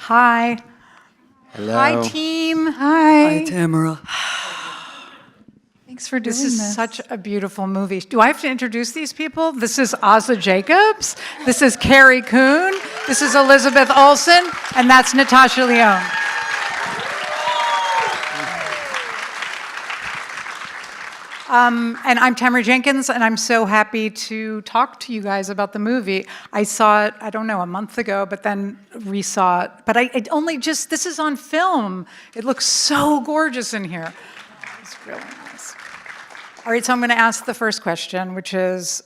Hi. Hello. Hi, team. Hi, Tamara. Thanks for doing This this. is This is such a beautiful movie. Do I have to introduce these people? This is Azazel Jacobs. This is Carrie Coon. This is Elizabeth Olsen. And that's Natasha Lyonne. And I'm Tamara Jenkins, and I'm so happy to talk to you guys about the movie. I saw it, I don't know, a month ago, but then re-saw it. But this is on film. It looks so gorgeous in here. It's really nice. All right, so I'm going to ask the first question, which is,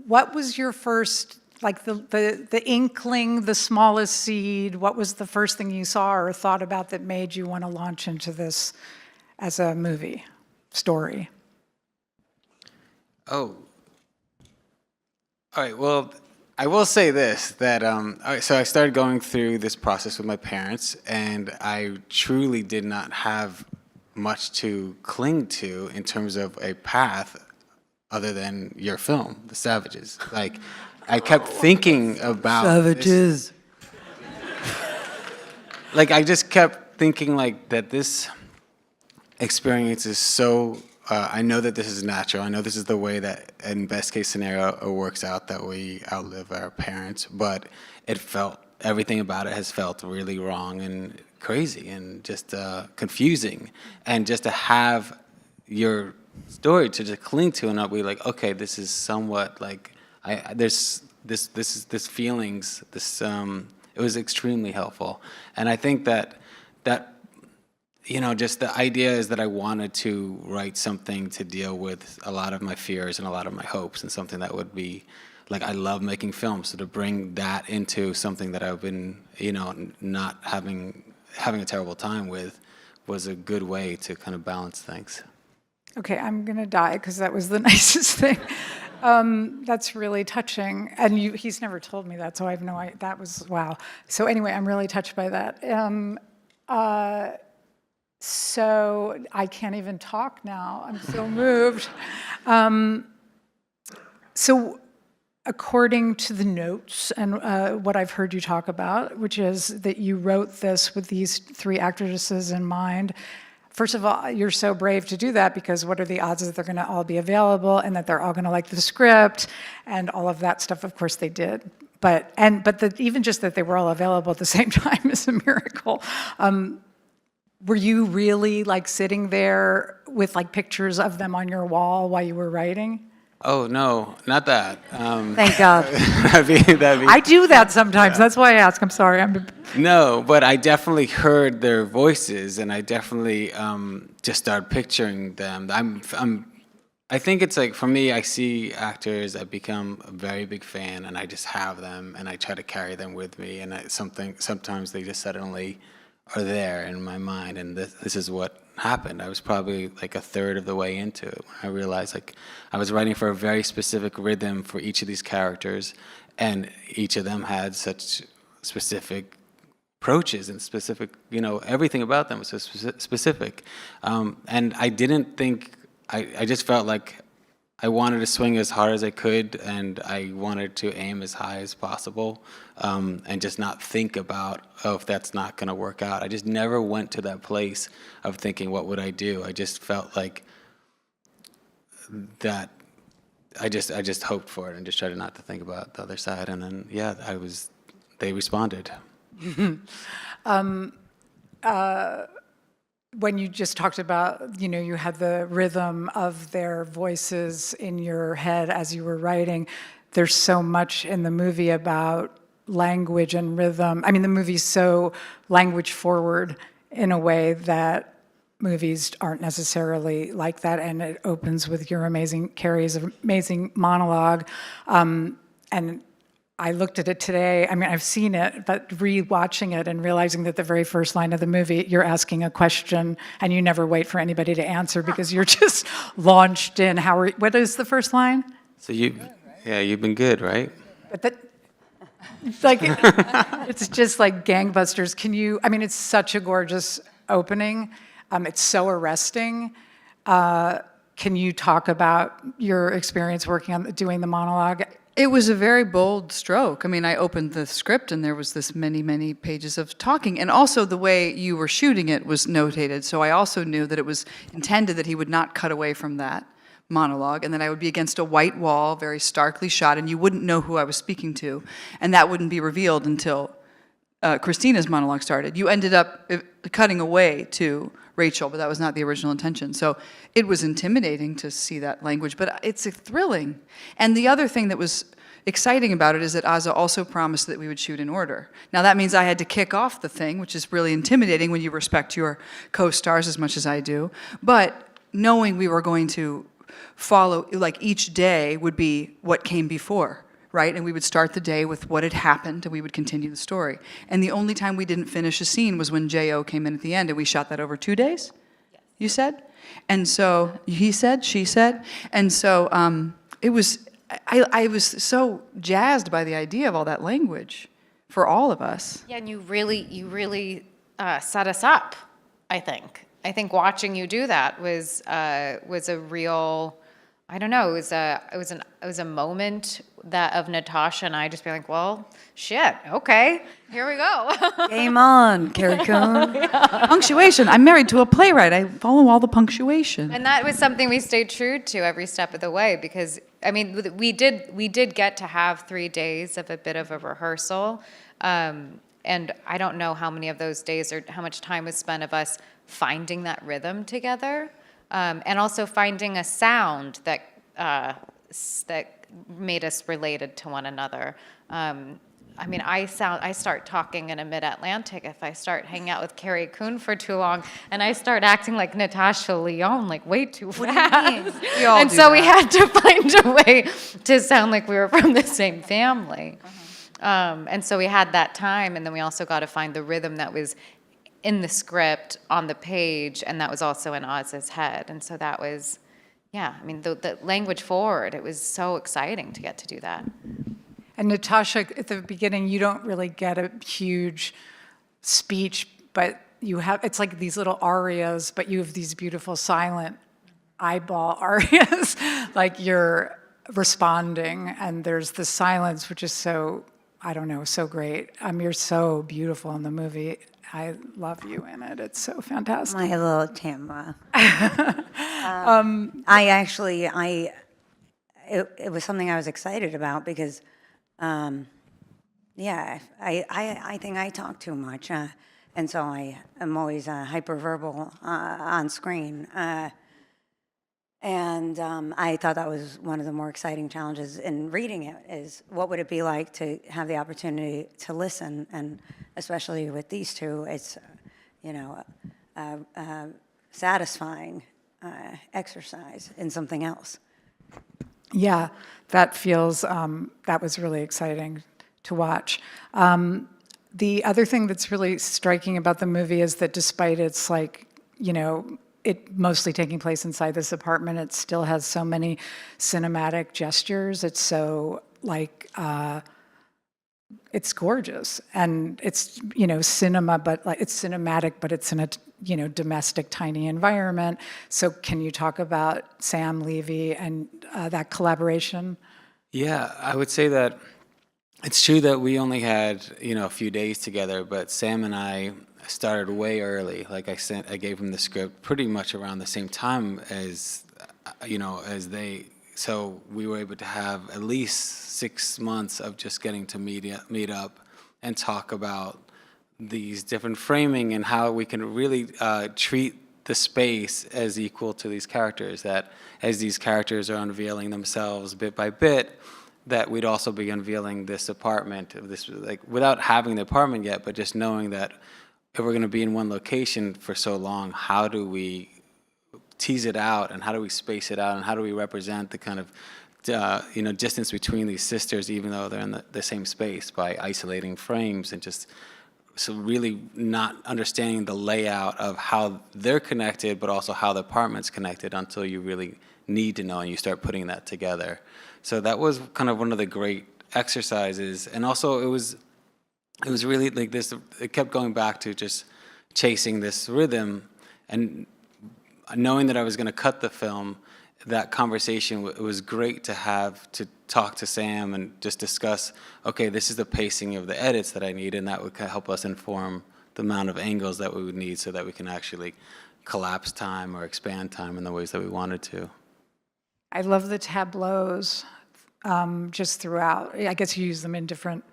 what was your first, like the inkling, the smallest seed? What was the first thing you saw or thought about that made you want to launch into this as a movie story? Oh. All right, well, I will say this, that, all right, so I started going through this process with my parents, and I truly did not have much to cling to in terms of a path other than your film, The Savages. Like, I kept thinking about Savages. Like, I just kept thinking, like, that this experience is so, I know that this is natural. I know this is the way that, in best case scenario, it works out, that we outlive our parents. But everything about it has felt really wrong and crazy and just confusing. And just to have your story to just cling to and not be like, okay, this is somewhat like, there's this feelings, it was extremely helpful. And I think that just the idea is that I wanted to write something to deal with a lot of my fears and a lot of my hopes, and something that would be, like, I love making films, so to bring that into something that I've been, not having a terrible time with was a good way to kind of balance things. Okay, I'm going to die because that was the nicest thing. That's really touching. And he's never told me that, so I have no idea. That was, wow. So anyway, I'm really touched by that. So I can't even talk now. I'm so moved. So according to the notes and what I've heard you talk about, which is that you wrote this with these three actresses in mind. First of all, you're so brave to do that, because what are the odds that they're going to all be available and that they're all going to like the script and all of that stuff? Of course they did. But even just that they were all available at the same time is a miracle. Were you really like sitting there with like pictures of them on your wall while you were writing? Oh, no, not that. Thank God. that'd be, I do that sometimes. That's why I ask. I'm sorry. No, but I definitely heard their voices, and I definitely just started picturing them. I think it's like, for me, I see actors, I become a very big fan, and I just have them, and I try to carry them with me, and sometimes they just suddenly are there in my mind, and this is what happened. I was probably like a third of the way into it when I realized, like, I was writing for a very specific rhythm for each of these characters, and each of them had such specific approaches and specific, everything about them was so specific. And I didn't think, I just felt like I wanted to swing as hard as I could, and I wanted to aim as high as possible, and just not think about, if that's not going to work out. I just never went to that place of thinking, what would I do? I just felt like that I just hoped for it and just tried not to think about the other side. And then, they responded. When you just talked about, you had the rhythm of their voices in your head as you were writing, there's so much in the movie about language and rhythm. I mean, the movie's so language forward in a way that movies aren't necessarily like that, and it opens with Carrie's amazing monologue. And I looked at it today. I mean, I've seen it, but re-watching it and realizing that the very first line of the movie, you're asking a question and you never wait for anybody to answer because you're just launched in. What is the first line? So you've been good, right? But it's just like gangbusters. It's such a gorgeous opening. It's so arresting. Can you talk about your experience working on doing the monologue? It was a very bold stroke. I mean, I opened the script and there was this many, many pages of talking. And also the way you were shooting it was notated. So I also knew that it was intended that he would not cut away from that monologue and that I would be against a white wall, very starkly shot, and you wouldn't know who I was speaking to. And that wouldn't be revealed until Christina's monologue started. You ended up cutting away to Rachel, but that was not the original intention. So it was intimidating to see that language, but it's thrilling. And the other thing that was exciting about it is that Aza also promised that we would shoot in order. Now that means I had to kick off the thing, which is really intimidating when you respect your co-stars as much as I do. But knowing we were going to follow, like each day would be what came before, right? And we would start the day with what had happened, and we would continue the story. And the only time we didn't finish a scene was when J.O. came in at the end, and we shot that over 2 days, you said? And so, he said, she said, and so it was, I was so jazzed by the idea of all that language for all of us. Yeah, and you really set us up, I think. I think watching you do that was a real, I don't know, it was a moment that of Natasha and I just being like, well, shit, okay, here we go. Game on, Carrie Coon. Punctuation. I'm married to a playwright. I follow all the punctuation. And that was something we stayed true to every step of the way because, I mean, we did get to have 3 days of a bit of a rehearsal. And I don't know how many of those days or how much time was spent of us finding that rhythm together. And also finding a sound that made us related to one another. I mean, I start talking in a mid-Atlantic if I start hanging out with Carrie Coon for too long, and I start acting like Natasha Lyonne, like way too fast. We all and do so we that. had to find a way to sound like we were from the same family. And so we had that time, and then we also got to find the rhythm that was in the script, on the page, and that was also in Oz's head. And so that was, yeah, I mean, the language forward, it was so exciting to get to do that. And Natasha, at the beginning, you don't really get a huge speech, but you have, it's like these little arias, but you have these beautiful silent eyeball arias, like you're responding, and there's the silence, which is so, I don't know, so great. You're so beautiful in the movie. I love you in it. It's so fantastic. My little Tamara. It was something I was excited about because, yeah, I think I talk too much, and so I am always hyperverbal on screen. And I thought that was one of the more exciting challenges in reading it is what would it be like to have the opportunity to listen, and especially with these two, it's, satisfying exercise in something else. Yeah, that feels, that was really exciting to watch. The other thing that's really striking about the movie is that despite its it mostly taking place inside this apartment, it still has so many cinematic gestures. It's so it's gorgeous, and it's cinema, but it's cinematic, but it's in a domestic tiny environment. So can you talk about Sam Levy and that collaboration? Yeah, I would say that it's true that we only had a few days together, but Sam and I started way early. Like I gave him the script pretty much around the same time as as they. So we were able to have at least 6 months of just getting to meet up and talk about these different framing and how we can really treat the space as equal to these characters. That as these characters are unveiling themselves bit by bit, that we'd also be unveiling this apartment, without having the apartment yet, but just knowing that if we're going to be in one location for so long, how do we tease it out, and how do we space it out, and how do we represent the kind of distance between these sisters, even though they're in the same space, by isolating frames and just so really not understanding the layout of how they're connected, but also how the apartment's connected until you really need to know and you start putting that together. So that was kind of one of the great exercises, and also it was really like this. It kept going back to just chasing this rhythm, and knowing that I was going to cut the film, that conversation, it was great to have to talk to Sam and just discuss, okay, this is the pacing of the edits that I need, and that would help us inform the amount of angles that we would need so that we can actually collapse time or expand time in the ways that we wanted to. I love the tableaus just throughout. I guess you use them in different,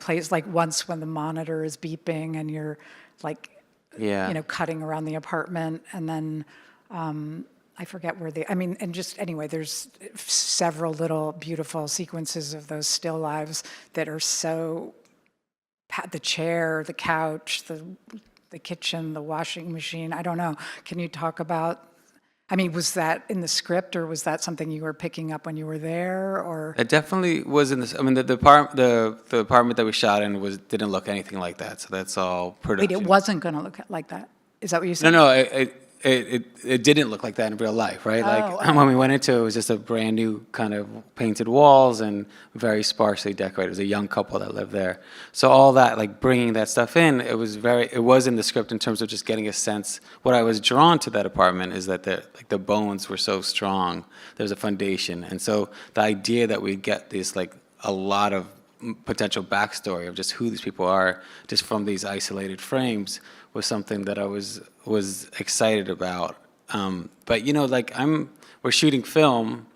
places, like once when the monitor is beeping and you're like, Yeah. cutting around the apartment, and then I forget where and just anyway, there's several little beautiful sequences of those still lives that are so, the chair, the couch, the kitchen, the washing machine, I don't know. Can you talk about, was that in the script, or was that something you were picking up when you were there, or? It definitely was in this. I mean, the apartment that we shot in didn't look anything like that. So that's all production. Wait, it wasn't going to look like that? Is that what you said? No, it didn't look like that in real life, right? When we went into it, it was just a brand new kind of painted walls and very sparsely decorated. It was a young couple that lived there. So all that, like bringing that stuff in, it was in the script in terms of just getting a sense. What I was drawn to that apartment is that the bones were so strong. There was a foundation. And so the idea that we get this, like a lot of potential backstory of just who these people are just from these isolated frames was something that I was excited about. But we're shooting film,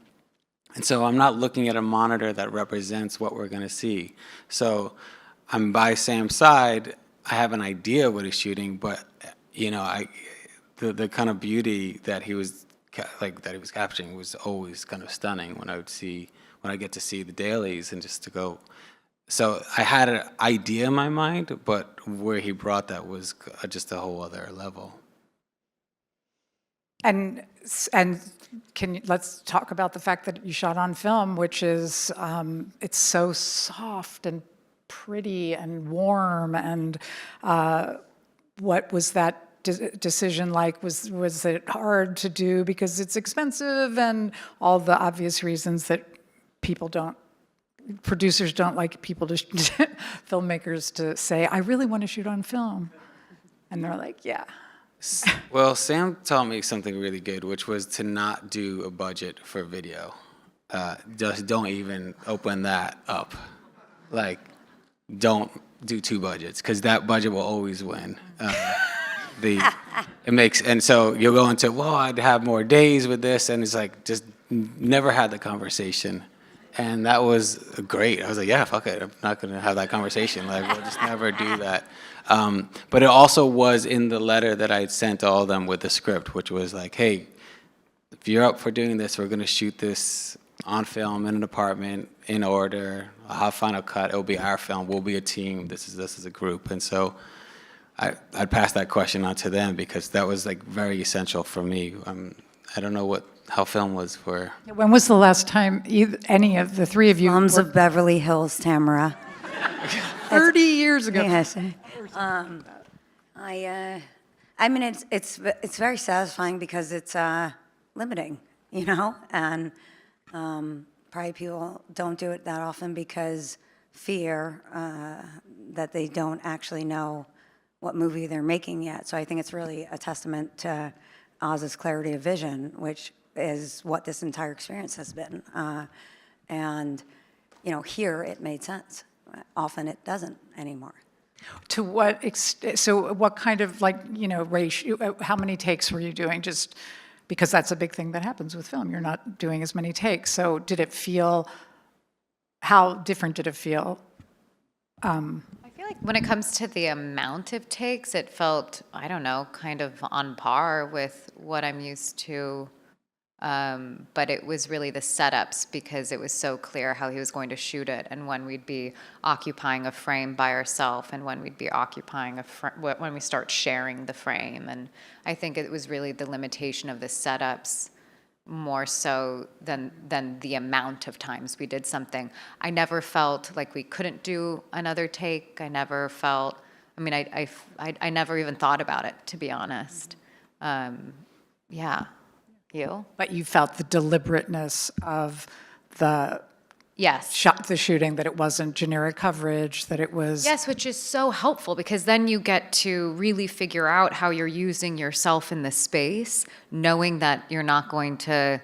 and so I'm not looking at a monitor that represents what we're gonna see. So I'm by Sam's side. I have an idea of what he's shooting, but the kind of beauty that he was capturing was always kind of stunning when I get to see the dailies and just to go. So I had an idea in my mind, but where he brought that was just a whole other level. And let's talk about the fact that you shot on film, which is, it's so soft and pretty and warm. And what was that decision like? Was it hard to do because it's expensive and all the obvious reasons that producers don't like people filmmakers to say, I really want to shoot on film. And they're like, yeah. Well, Sam taught me something really good, which was to not do a budget for video. Just don't even open that up. Like, don't do two budgets, because that budget will always win. And so you'll go into, well, I'd have more days with this, and it's like, just never had the conversation. And that was great. I was like, yeah, fuck it. I'm not going to have that conversation. Like, we'll just never do that. But it also was in the letter that I had sent all of them with the script, which was like, hey, if you're up for doing this, we're going to shoot this on film in an apartment in order. I'll have final cut. It'll be our film. We'll be a team. This is a group. And so I'd pass that question on to them because that was like very essential for me. I don't know how film was for. When was the last time any of the three of you Moms of Beverly Hills, Tamara. 30 years ago. Yes. It's very satisfying because it's limiting, and probably people don't do it that often because fear that they don't actually know what movie they're making yet. So I think it's really a testament to Oz's clarity of vision, which is what this entire experience has been. And here it made sense. Often it doesn't anymore. To what extent? So what kind of ratio? How many takes were you doing? Just because that's a big thing that happens with film. You're not doing as many takes. So did it feel? How different did it feel? I feel like when it comes to the amount of takes, it felt, I don't know, kind of on par with what I'm used to. But it was really the setups because it was so clear how he was going to shoot it and when we'd be occupying a frame by ourselves and when we'd be occupying when we start sharing the frame. And I think it was really the limitation of the setups more so than the amount of times we did something. I never felt like we couldn't do another take. I never felt, I never even thought about it, to be honest. Yeah. You? But you felt the deliberateness of the Yes. shot the shooting, that it wasn't generic coverage, that it was. Yes, which is so helpful because then you get to really figure out how you're using yourself in the space, knowing that you're not going to,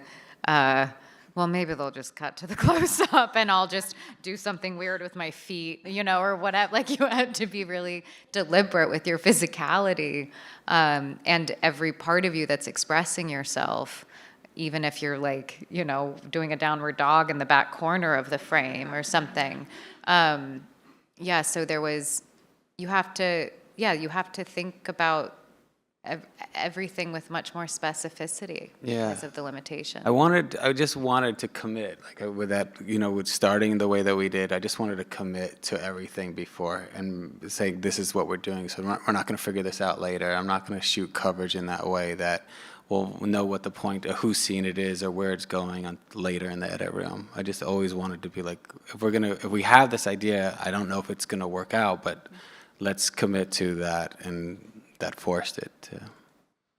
well, maybe they'll just cut to the close up and I'll just do something weird with my feet, or whatever. Like you have to be really deliberate with your physicality and every part of you that's expressing yourself. Even if you're like, doing a downward dog in the back corner of the frame or something. So you have to think about everything with much more specificity because of the limitation. I just wanted to commit, with that, with starting the way that we did, I just wanted to commit to everything before and say, this is what we're doing. So we're not going to figure this out later. I'm not going to shoot coverage in that way that we'll know what the point of whose scene it is or where it's going on later in the edit room. I just always wanted to be like, if we have this idea, I don't know if it's gonna work out, but let's commit to that, and that forced it to.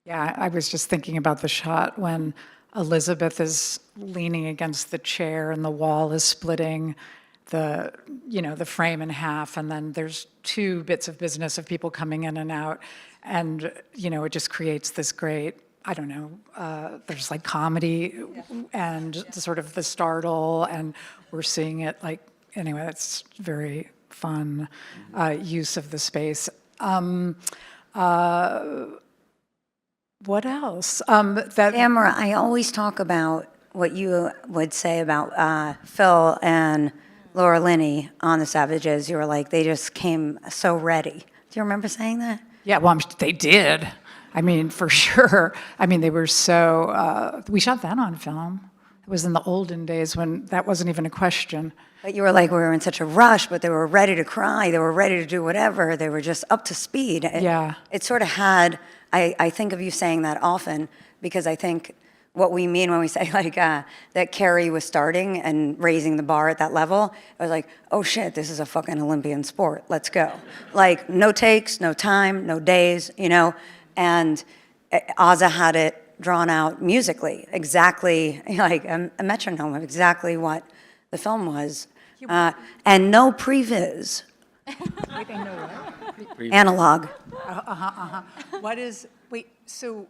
Yeah, I was just thinking about the shot when Elizabeth is leaning against the chair and the wall is splitting the frame in half, and then there's two bits of business of people coming in and out, and it just creates this great, I don't know, there's like comedy and sort of the startle, and we're seeing it anyway, it's very fun use of the space. What else? Tamara, I always talk about what you would say about Phil and Laura Linney on The Savages. You were like, they just came so ready. Do you remember saying that? Yeah, well, they did. I mean, for sure. I mean, they were so, we shot that on film. It was in the olden days when that wasn't even a question. But you were like, we were in such a rush, but they were ready to cry. They were ready to do whatever. They were just up to speed. Yeah. It sort of had, I think of you saying that often, because I think what we mean when we say that Carrie was starting and raising the bar at that level, I was like, oh shit, this is a fucking Olympian sport. Let's go. Like, no takes, no time, no days, And Aza had it drawn out musically, exactly like a metronome of exactly what the film was. And no previs. Analog. So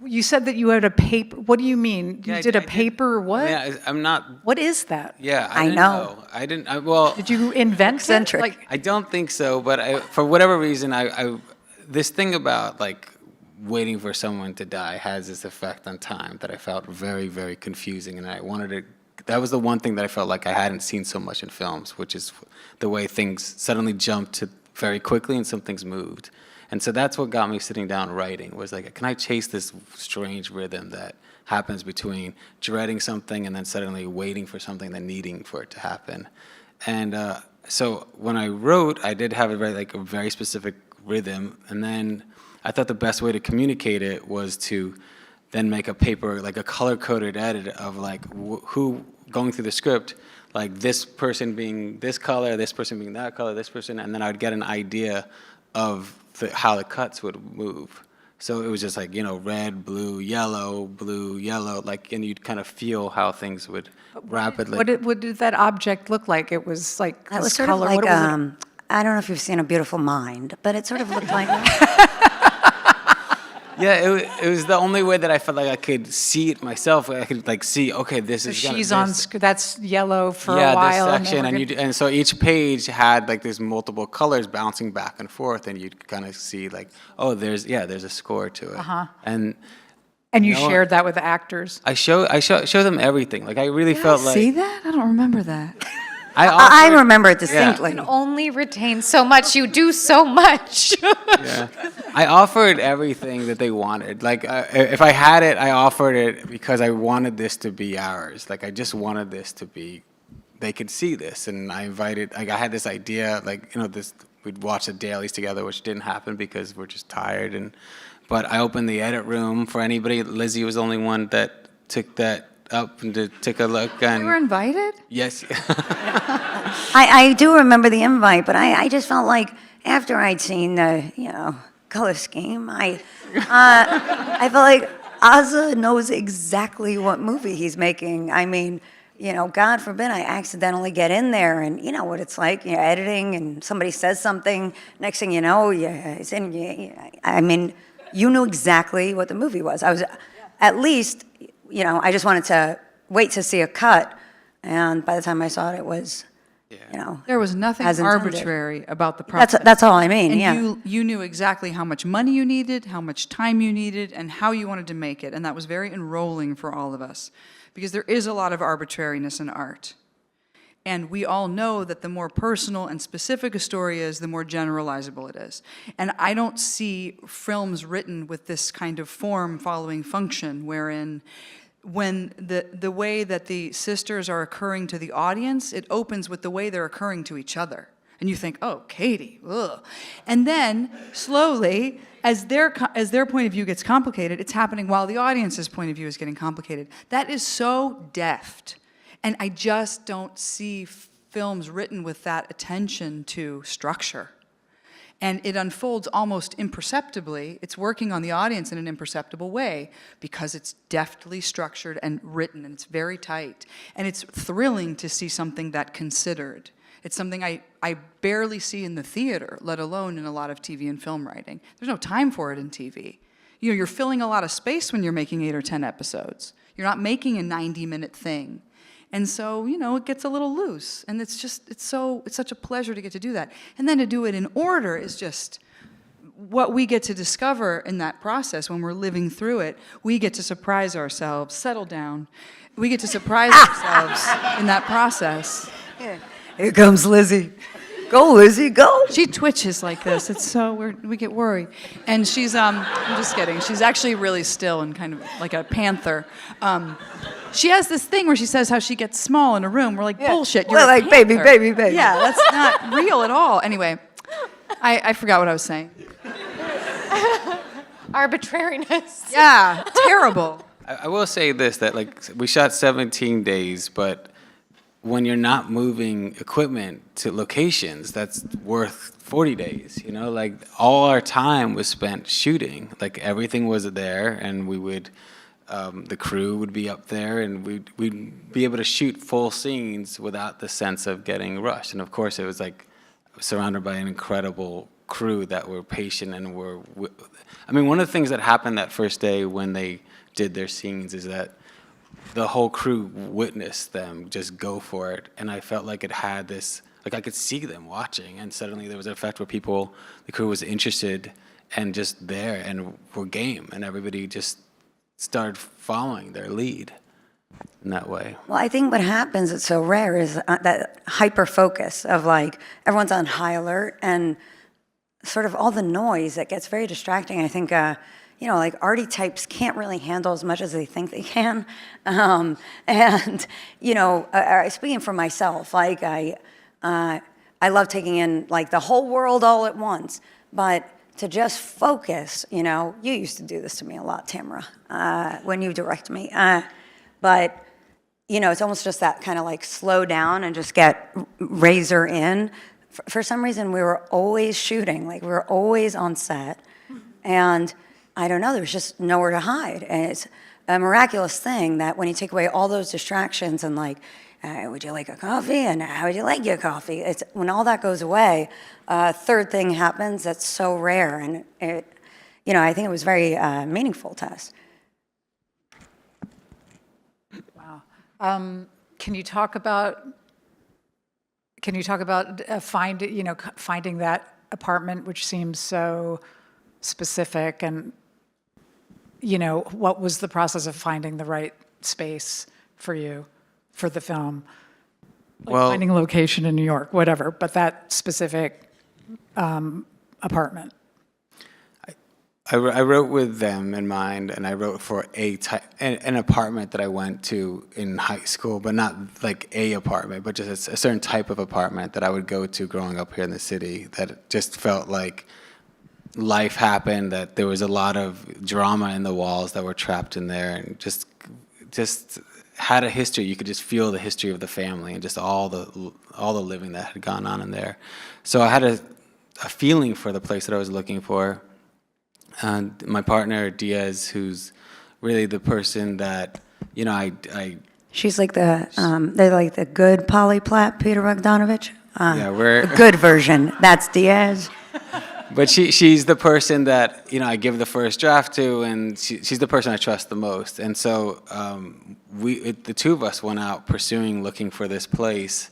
you said that you had a paper, what do you mean? You did a paper, what? Yeah, I'm not. What is that? Yeah, I didn't know. I didn't. Well, Did you invent Eccentric. it? I don't think so, but for whatever reason, I this thing about waiting for someone to die has this effect on time that I felt very, very confusing, and I wanted to. That was the one thing that I felt like I hadn't seen so much in films, which is the way things suddenly jumped to very quickly and some things moved. And so that's what got me sitting down writing, was like, can I chase this strange rhythm that happens between dreading something and then suddenly waiting for something, then needing for it to happen. And so when I wrote, I did have a very specific rhythm, and then I thought the best way to communicate it was to then make a paper, like a color-coded edit of who going through the script, like this person being this color, this person being that color, this person, and then I would get an idea of how the cuts would move. So it was just red, blue, yellow, and you'd kind of feel how things would rapidly. What did that object look like? It was like That this was sort color. of like, What was it? I don't know if you've seen A Beautiful Mind, but it sort of looked like Yeah, it was the only way that I felt like I could see it myself. I could see, okay, this is She's on. That's yellow for yeah, a while. this section, and so each page had these multiple colors bouncing back and forth, and you'd kind of see oh, there's a score to it. And you shared that with the actors. I show them everything. I really felt like. See that? I don't remember that. I remember it distinctly. You can only retain so much. You do so much. Yeah. I offered everything that they wanted. If I had it, I offered it because I wanted this to be ours. I just wanted this to be, they could see this. And I invited, I had this idea, we'd watch the dailies together, which didn't happen because we're just tired. But I opened the edit room for anybody. Lizzie was the only one that took that up and to take a look. And You were invited? yes. I do remember the invite, but I just felt like after I'd seen the, color scheme, I felt like Aza knows exactly what movie he's making. I mean, God forbid I accidentally get in there, and you know what it's like, editing, and somebody says something, next thing you know, it's in, I mean, you knew exactly what the movie was. I was, at least, I just wanted to wait to see a cut, and by the time I saw it, it was, There was nothing as intended. arbitrary about the process. That's all I mean, And yeah. you knew exactly how much money you needed, how much time you needed, and how you wanted to make it. And that was very enrolling for all of us, because there is a lot of arbitrariness in art. And we all know that the more personal and specific a story is, the more generalizable it is. And I don't see films written with this kind of form following function, wherein when the way that the sisters are occurring to the audience, it opens with the way they're occurring to each other. And you think, oh, Katie, ugh. And then, slowly, as their point of view gets complicated, it's happening while the audience's point of view is getting complicated. That is so deft. And I just don't see films written with that attention to structure. And it unfolds almost imperceptibly. It's working on the audience in an imperceptible way because it's deftly structured and written, and it's very tight. And it's thrilling to see something that considered. It's something I barely see in the theater, let alone in a lot of TV and film writing. There's no time for it in TV. You're filling a lot of space when you're making 8 or 10 episodes. You're not making a 90-minute thing. And so, it gets a little loose. And it's such a pleasure to get to do that. And then to do it in order is just what we get to discover in that process when we're living through it. We get to surprise ourselves. Settle down. We get to surprise ourselves in that process. Here comes Lizzie. Go, Lizzie, go. She twitches like this. It's so we get worried. And she's I'm just kidding. She's actually really still and kind of like a panther. She has this thing where she says how she gets small in a room. We're like, bullshit. You're Well, a like, baby, panther. baby, baby. Yeah, that's not real at all. Anyway, I forgot what I was saying. Arbitrariness. Yeah, terrible. I will say this, that we shot 17 days, but when you're not moving equipment to locations, that's worth 40 days, all our time was spent shooting. Everything was there, and we would, the crew would be up there, and we'd be able to shoot full scenes without the sense of getting rushed. And of course, it was surrounded by an incredible crew that were patient and one of the things that happened that first day when they did their scenes is that the whole crew witnessed them just go for it, and I felt like it had this, I could see them watching, and suddenly there was an effect where the crew was interested and just there and were game, and everybody just started following their lead in that way. Well, I think what happens, it's so rare, is that hyper focus of everyone's on high alert, and sort of all the noise that gets very distracting. I think arty types can't really handle as much as they think they can. Speaking for myself, I love taking in the whole world all at once, but to just focus, you used to do this to me a lot, Tamara, when you direct me. But it's almost just that kind of slow down and just get razor in. For some reason, we were always shooting, we were always on set, and I don't know, there's just nowhere to hide. And it's a miraculous thing that when you take away all those distractions and would you like a coffee? And how would you like your coffee? It's when all that goes away, third thing happens that's so rare. And I think it was very meaningful to us. Wow. Can you talk about finding that apartment, which seems so specific, and what was the process of finding the right space for you for the film? Finding a location in New York, whatever, but that specific apartment. I wrote with them in mind, and I wrote for an apartment that I went to in high school, but not a apartment, but just a certain type of apartment that I would go to growing up here in the city that just felt like life happened, that there was a lot of drama in the walls that were trapped in there, and just had a history. You could just feel the history of the family and just all the living that had gone on in there. So I had a feeling for the place that I was looking for. And my partner, Diaz, who's really the person that, I She's like they're like the good Polly Platt, Peter Bogdanovich. Yeah, we're The good version. That's Diaz. But she's the person that, you know, I give the first draft to, and she's the person I trust the most. And so the two of us went out looking for this place.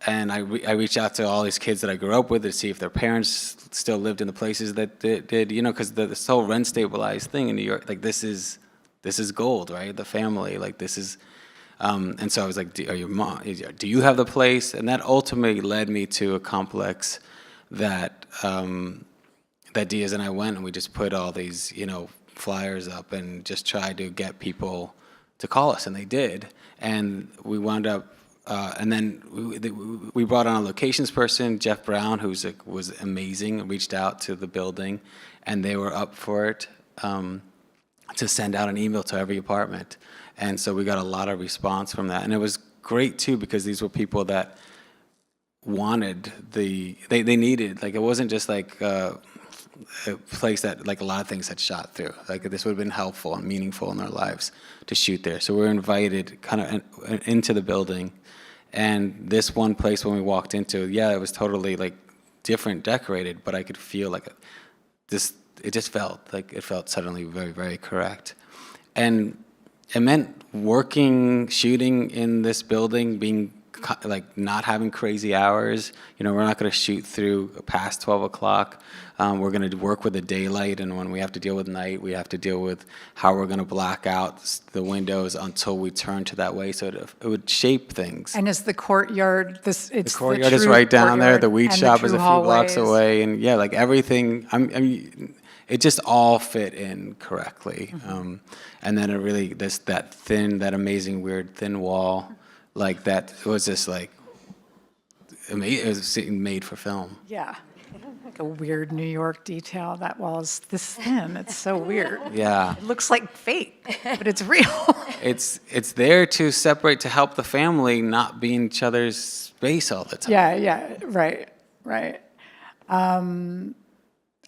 And I reached out to all these kids that I grew up with to see if their parents still lived in the places that they did, you know, because this whole rent stabilized thing in New York, like this is gold, right? The family, like this is, and so I was like, do you have the place? And that ultimately led me to a complex that that Diaz and I went, and we just put all these, you know, flyers up and just tried to get people to call us, and they did. And we wound up, and then we brought on a locations person, Jeff Brown, was amazing, reached out to the building, and they were up for it to send out an email to every apartment. And so we got a lot of response from that. And it was great, too, because these were people that wanted they needed, like, it wasn't just like a place that, like, a lot of things had shot through. Like, this would have been helpful and meaningful in their lives to shoot there. So we were invited kind of into the building. And this one place, when we walked into, it was totally, like, different, decorated, but I could feel like it just felt like it felt suddenly very, very correct. And it meant shooting in this building, being like not having crazy hours. You know, we're not going to shoot through past 12 o'clock. We're going to work with the daylight, and when we have to deal with night, we have to deal with how we're going to black out the windows until we turn to that way, so it would shape things. And is the courtyard it's The courtyard is right down there. The weed shop is a few blocks hallways. away, and like everything. It just all fit in correctly. Mm-hmm. And then it really that amazing weird thin wall, like that was just like amazing. It was made for film. Yeah. Like a weird New York detail. That wall's this thin. It's so weird. Yeah. It looks like fake, but it's real. It's there to separate, to help the family not be in each other's space all the time. Yeah, right.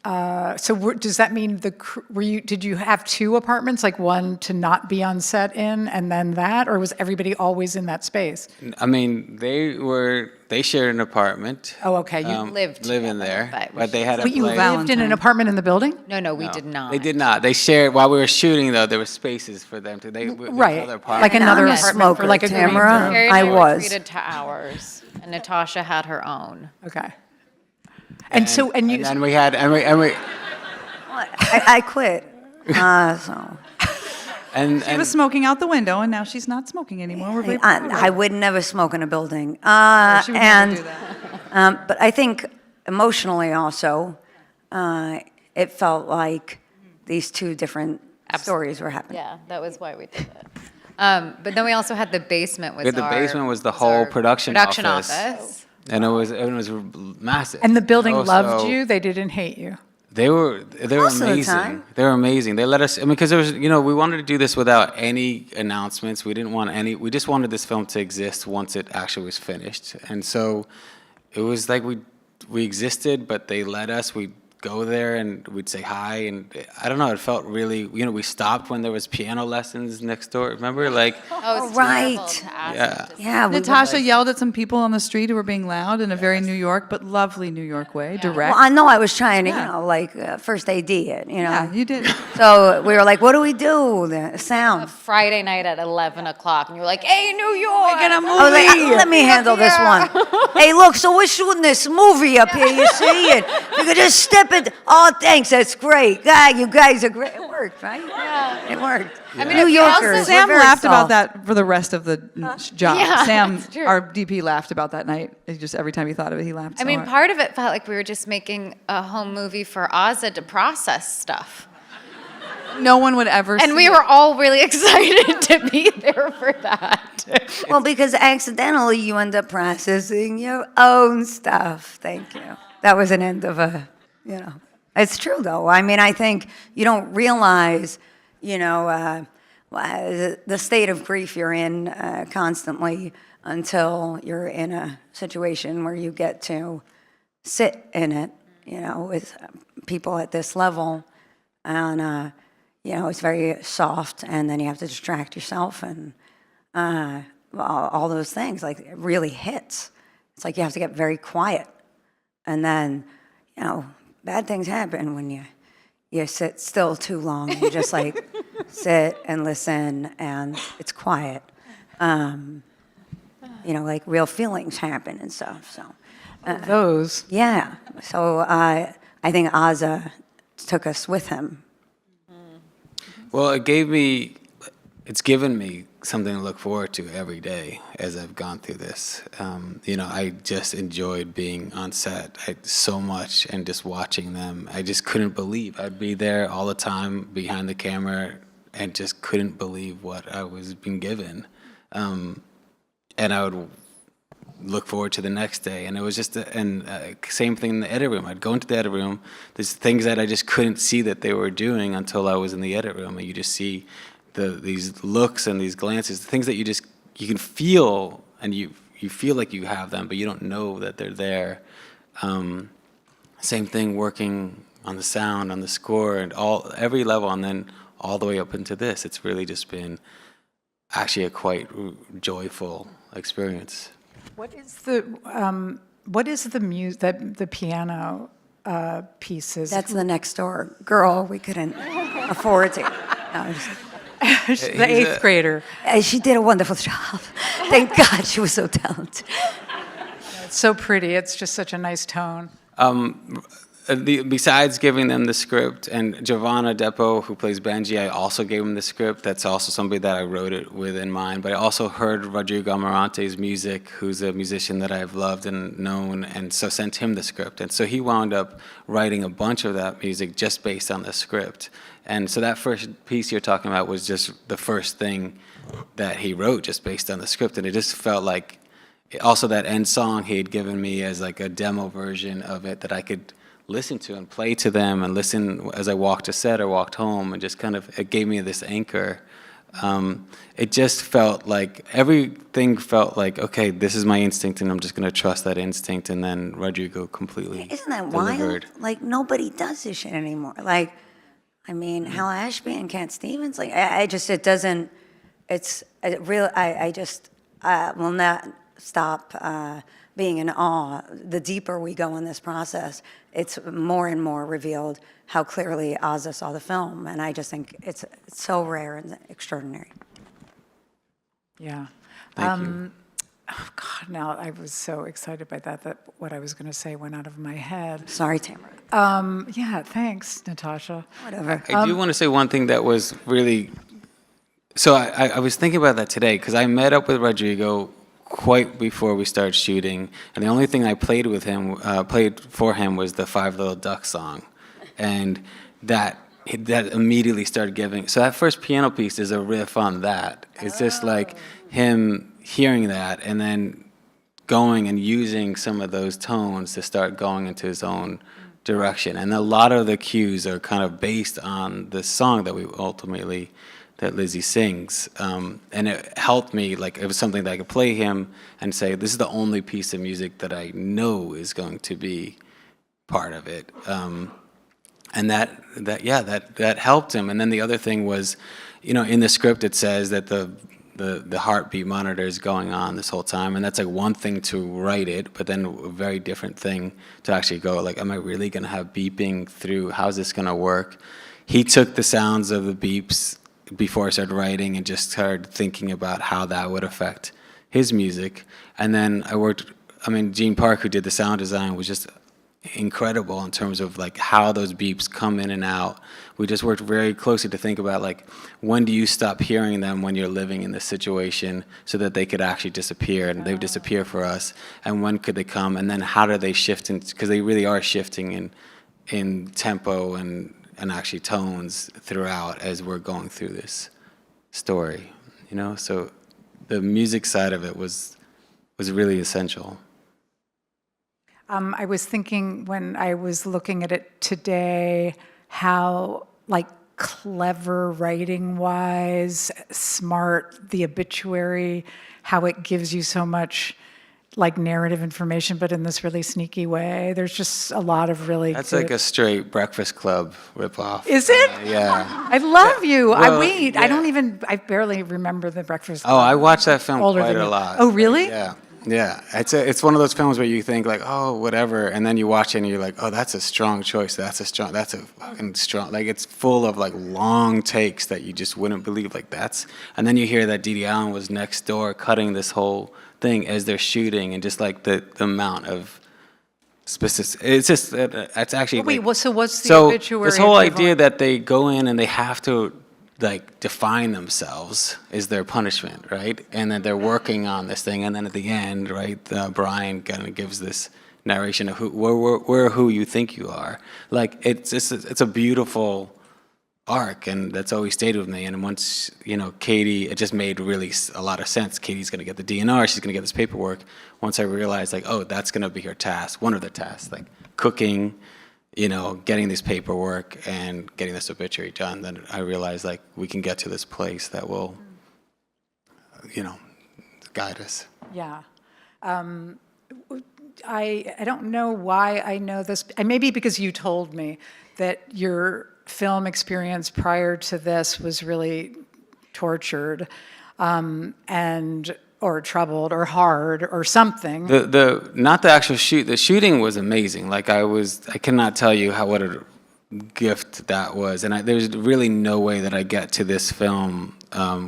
So does that mean did you have two apartments, like one to not be on set in, and then that, or was everybody always in that space? I mean, they shared an apartment. Oh, okay. You lived in together, there, but they had a But you place. lived in an apartment in the building? No, we did not. They did not. They shared, while we were shooting, though, there were spaces for them to, Right. Other Like apartments. another I'm a apartment for like a green Tamara. room. Carrie and I were was. treated to ours, and Natasha had her own. Okay. And then we had, and we, I quit. So She was smoking out the window, and now she's not smoking anymore. We're very proud of her. I would never smoke in a building. She would never do that. But I think emotionally also, it felt like these two different stories were happening. Yeah, that was why we did it. But then we also had the basement. the basement was the whole production office. And it was massive. And the building loved So- you? They didn't hate you? They were Most of the amazing. time. They were amazing. They let us, because there was, we wanted to do this without any announcements. We didn't want we just wanted this film to exist once it actually was finished. And so it was like we existed, but they let us, we'd go there and we'd say hi. And I don't know, it felt really, we stopped when there was piano lessons next door. Remember? Like, Oh, it's right. terrible to ask Yeah. them to Yeah, we Natasha yelled at some people on the street who were being loud in a very New York, but lovely New York way, direct. Well, I know I was trying to, Yeah. first AD it, Yeah, you did. So we were like, what do we do? The sound. Friday night at 11 o'clock, and you were like, "Hey, New York, Get a I was like, movie. let me handle this one. Hey, look, so we're shooting this movie up here, you see? And you could just step it. Oh, thanks, that's great. You guys are great. It worked, right? Yeah. It worked. I mean, New it also- Yorkers, Sam we're very laughed about soft. that for the rest of the job. Yeah, Sam, that's true. our DP, laughed about that night. He just every time he thought of it, he laughed. I so mean, hard. part of it felt like we were just making a home movie for Ozza to process stuff. no one would ever. And see we it. were all really excited to be there for that. Well, because accidentally you end up processing your own stuff. Thank you. That was an end of It's true, though. I mean, I think you don't realize, the state of grief you're in constantly until you're in a situation where you get to sit in it, with people at this level. And, it's very soft, and then you have to distract yourself. And all those things, like it really hits. It's like you have to get very quiet. And then, you know, bad things happen when you sit still too long. You just like sit and listen and it's quiet. You know, like real feelings happen and stuff. So, Those. yeah. So I think Aza took us with him. Well, it's given me something to look forward to every day as I've gone through this. You know, I just enjoyed being on set so much and just watching them. I just couldn't believe I'd be there all the time behind the camera and just couldn't believe what I was being given. And I would look forward to the next day. And it was just, same thing in the edit room. I'd go into the edit room. There's things that I just couldn't see that they were doing until I was in the edit room. And you just see these looks and these glances, the things that you can feel, and you feel like you have them, but you don't know that they're there. Same thing working on the sound, on the score, and every level, and then all the way up into this. It's really just been actually a quite joyful experience. What is the music, the piano pieces? That's the next door girl. We couldn't afford to. No, the eighth grader. she did a wonderful job. Thank God she was so talented. It's so pretty. It's just such a nice tone. Besides giving them the script, and Giovanna Depo, who plays Benji, I also gave him the script. That's also somebody that I wrote it with in mind. But I also heard Rodrigo Amarante's music, who's a musician that I've loved and known, and so sent him the script. And so he wound up writing a bunch of that music just based on the script. And so that first piece you're talking about was just the first thing that he wrote just based on the script. And it just felt like, also that end song he had given me as like a demo version of it that I could listen to and play to them and listen as I walked to set or walked home, and just kind of, it gave me this anchor. It just felt like, everything felt like, okay, this is my instinct and I'm just going to trust that instinct, and then Rodrigo completely Isn't that delivered. wild? Like nobody does this shit anymore. Like, I mean, Hal Ashby and Cat Stevens. Like, I just, it doesn't. It's real. I just will not stop being in awe. The deeper we go in this process, it's more and more revealed how clearly Aza saw the film, and I just think it's so rare and extraordinary. Yeah. Thank you. Oh God! Now I was so excited by that what I was going to say went out of my head. Sorry, Tamara. Yeah. Thanks, Natasha. Whatever. I do want to say one thing that was really, so I was thinking about that today, because I met up with Rodrigo quite before we started shooting, and the only thing I played for him was the Five Little Ducks song, and that immediately started giving. So that first piano piece is a riff on that. It's just like him hearing that and then going and using some of those tones to start going into his own direction. And a lot of the cues are kind of based on the song that Lizzie sings. And it helped me, like it was something that I could play him and say, this is the only piece of music that I know is going to be part of it. And that helped him. And then the other thing was, in the script it says that the heartbeat monitor is going on this whole time, and that's like one thing to write it, but then a very different thing to actually go like, am I really going to have beeping through? How's this going to work? He took the sounds of the beeps before I started writing and just started thinking about how that would affect his music. And then Gene Park, who did the sound design, was just incredible in terms of like how those beeps come in and out. We just worked very closely to think about like, when do you stop hearing them when you're living in this situation so that they could actually disappear, and they would disappear for us, and when could they come, and then how do they shift, because they really are shifting in tempo and actually tones throughout as we're going through this story, so the music side of it was really essential. I was thinking when I was looking at it today, how like clever writing-wise, smart, the obituary, how it gives you so much like narrative information, but in this really sneaky way. There's just a lot of really That's good... like a straight Breakfast Club ripoff. Is it? Yeah. I love you. Well, I barely remember The Breakfast Oh, Club. I watched that film Older quite than a you. lot. Oh, really? Yeah. Yeah. It's one of those films where you think like, oh, whatever, and then you watch it and you're like, oh, that's a strong choice. That's a fucking strong. Like it's full of like long takes that you just wouldn't believe. Like that's, and then you hear that Dede Allen was next door cutting this whole thing as they're shooting, and just like the amount of specific. It's just it's actually. Wait, like, so what's the so obituary this whole equivalent? idea that they go in and they have to like define themselves is their punishment, right? And then they're working on this thing, and then at the end, right, Brian kind of gives this narration of we're who you think you are. Like it's a beautiful arc, and that's always stayed with me. And once Katie, it just made really a lot of sense. Katie's gonna get the DNR, she's gonna get this paperwork. Once I realized like, oh, that's gonna be her task, one of the tasks, like cooking, getting this paperwork and getting this obituary done, then I realized like we can get to this place that will, guide us. Yeah. I don't know why I know this. Maybe because you told me that your film experience prior to this was really tortured, or troubled or hard or something. Not the actual shoot. The shooting was amazing. Like I cannot tell you what a gift that was. And there's really no way that I get to this film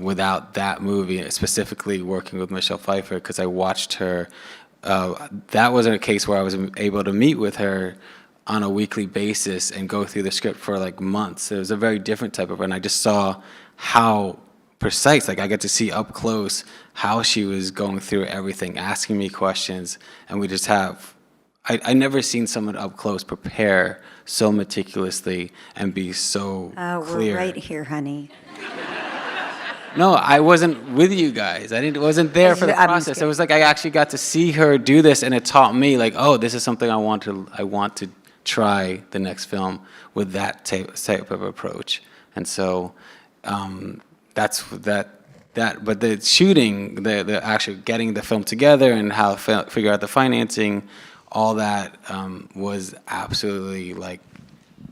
without that movie, specifically working with Michelle Pfeiffer, because I watched her. That wasn't a case where I was able to meet with her on a weekly basis and go through the script for like months. It was a very different type of, and I just saw how precise, like I got to see up close how she was going through everything, asking me questions, and we just I never seen someone up close prepare so meticulously and be so clear. We're right here, honey. No, I wasn't with you guys. Wasn't there for the I'm process. just It was like I actually got to see her do this, and it taught me like, oh, this is something I want to try the next film with that type of approach. And so that's that. But the shooting, the actually getting the film together and how to figure out the financing, all that was absolutely like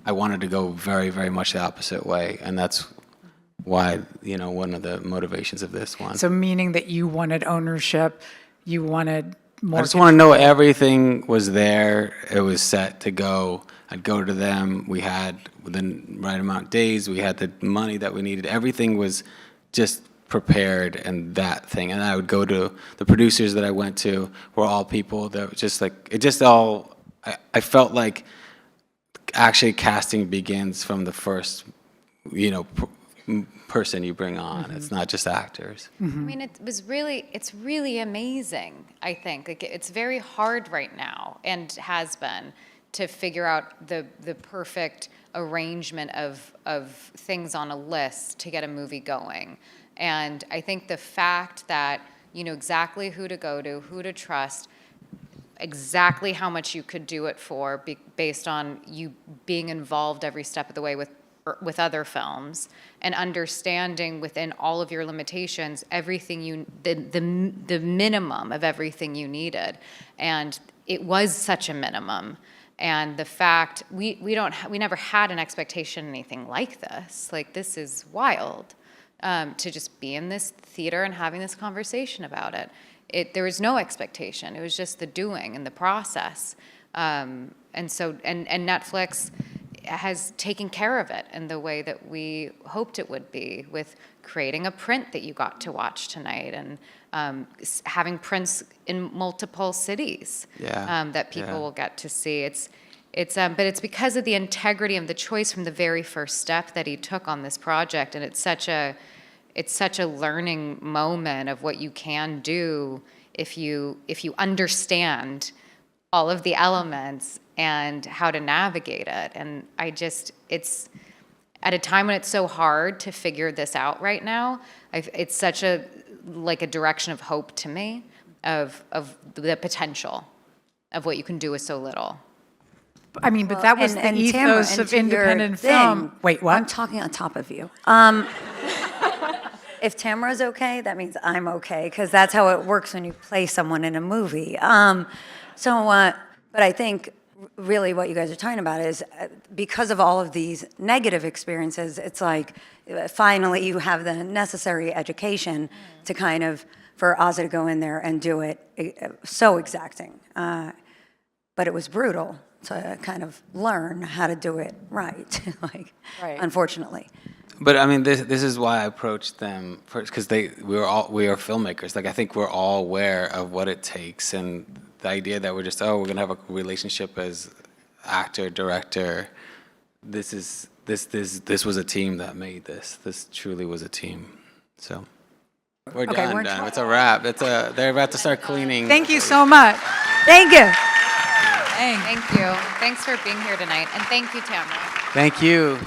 I wanted to go very, very much the opposite way, and that's why one of the motivations of this one. So meaning that you wanted ownership, you wanted more. I just want to know everything was there. It was set to go. I'd go to them. We had within right amount of days. We had the money that we needed. Everything was just prepared, and that thing. And I would go to the producers that I went to were all people that were just like it. Just all. I felt like actually casting begins from the first, person you bring on. It's not just actors. I mean, it's really amazing, I think. Like, it's very hard right now, and has been, to figure out the perfect arrangement of things on a list to get a movie going. And I think the fact that you know exactly who to go to, who to trust, exactly how much you could do it for based on you being involved every step of the way with other films, and understanding within all of your limitations everything the minimum of everything you needed. And it was such a minimum. And the fact we never had an expectation anything like this. Like, this is wild, to just be in this theater and having this conversation about it. There was no expectation. It was just the doing and the process. And Netflix has taken care of it in the way that we hoped it would be, with creating a print that you got to watch tonight, and having prints in multiple cities that people will get to see. But it's because of the integrity of the choice from the very first step that he took on this project, and it's such a learning moment of what you can do if you understand all of the elements and how to navigate it. And it's at a time when it's so hard to figure this out right now, it's such a direction of hope to me, of the potential of what you can do with so little. I mean, but that was the Tamara, ethos and of to your independent thing, film. Wait, what? I'm talking on top of you. if Tamara's okay, that means I'm okay, because that's how it works when you play someone in a movie. But I think really what you guys are talking about is because of all of these negative experiences, it's like finally you have the necessary education to kind of, for Ozzy to go in there and do it so exacting. But it was brutal to kind of learn how to do it right, like, unfortunately. But I mean, this is why I approached them first, because we are filmmakers. Like, I think we're all aware of what it takes, and the idea that we're just, we're gonna have a relationship as actor, director. This was a team that made this. This truly was a team. So we're done. It's a wrap. They're about to start cleaning. Thank you so much. Thank you. Thank you. Thanks for being here tonight, and thank you, Tamara. Thank you.